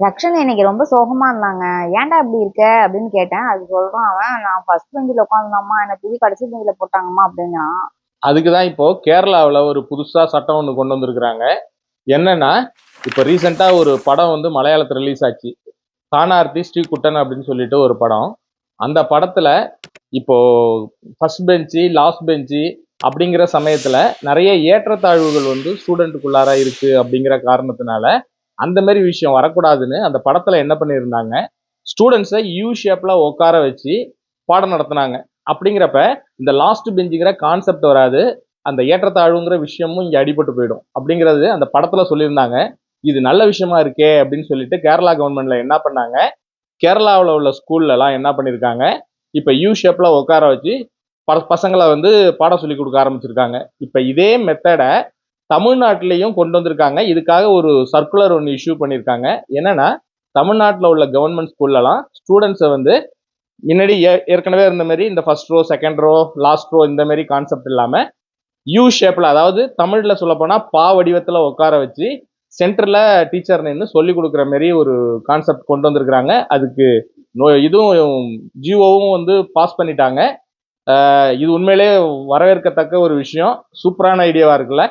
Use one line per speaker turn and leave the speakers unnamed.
ரக்ஷன் இன்னைக்கு ரொம்ப சோகமா இருந்தாங்க. ஏன்டா இப்படி இருக்க அப்படின்னு கேட்டேன். அது சொல்றான் அவன், நான் ஃபர்ஸ்ட் பெஞ்சில் உட்காந்துதாம்மா என்னை தூக்கி கடைசி பெஞ்சில் போட்டாங்கம்மா அப்படின்னா.
அதுக்கு தான் இப்போ கேரளாவில் ஒரு புதுசா சட்டம் ஒன்று கொண்டு வந்திருக்கிறாங்க. என்னன்னா, இப்போ ரீசெண்டா ஒரு படம் வந்து மலையாளத்தில் ரிலீஸ் ஆச்சு. தானார்த்தி ஸ்ரீகுட்டன் அப்படின்னு சொல்லிட்டு ஒரு படம். அந்த படத்துல இப்போ ஃபர்ஸ்ட் பெஞ்சு லாஸ்ட் பெஞ்சு அப்படிங்கிற சமயத்துல நிறைய ஏற்றத்தாழ்வுகள் வந்து ஸ்டூடெண்ட்டுக்குள்ளார இருக்கு அப்படிங்கிற காரணத்தினால அந்த மாதிரி விஷயம் வரக்கூடாதுன்னு அந்த படத்துல என்ன பண்ணியிருந்தாங்க, ஸ்டூடெண்ட்ஸை யூ ஷேப்ல உட்கார வச்சு பாடம் நடத்தினாங்க. அப்படிங்கிறப்ப இந்த லாஸ்ட் பெஞ்சுங்கிற கான்செப்ட் வராது, அந்த ஏற்றத்தாழ்வுங்கிற விஷயமும் இங்க அடிபட்டு போயிடும் அப்படிங்கிறது அந்த படத்துல சொல்லியிருந்தாங்க. இது நல்ல விஷயமா இருக்கே அப்படின்னு சொல்லிட்டு கேரளா கவர்மெண்ட்ல என்ன பண்ணாங்க, கேரளாவில் உள்ள ஸ்கூல்லலாம் என்ன பண்ணியிருக்காங்க, இப்போ யூ ஷேப்பில் உட்கார வச்சு பசங்களை வந்து பாடம் சொல்லி கொடுக்க ஆரம்பிச்சிருக்காங்க. இப்போ இதே மெத்தடை தமிழ்நாட்டிலையும் கொண்டு வந்திருக்காங்க. இதுக்காக ஒரு சர்க்குலர் ஒன்று இஷ்யூ பண்ணியிருக்காங்க. என்னன்னா, தமிழ்நாட்டில் உள்ள கவர்மெண்ட் ஸ்கூல்லலாம் ஸ்டூடெண்ட்ஸை வந்து முன்னாடி ஏற்கனவே இருந்த மாதிரி இந்த first row second row last row இந்த மாதிரி கான்செப்ட் இல்லாமல் யூ ஷேப்பில், அதாவது தமிழில் சொல்லப்போனால் பா வடிவத்தில் உட்கார வச்சு சென்டரில் டீச்சர் நின்று சொல்லி கொடுக்குற மாதிரி ஒரு கான்செப்ட் கொண்டு வந்திருக்கிறாங்க. அதுக்கு இதுவும் ஜிஓவும் வந்து பாஸ் பண்ணிட்டாங்க. இது உண்மையிலே வரவேற்கத்தக்க ஒரு விஷயம். சூப்பரான ஐடியாவா இருக்குல்ல.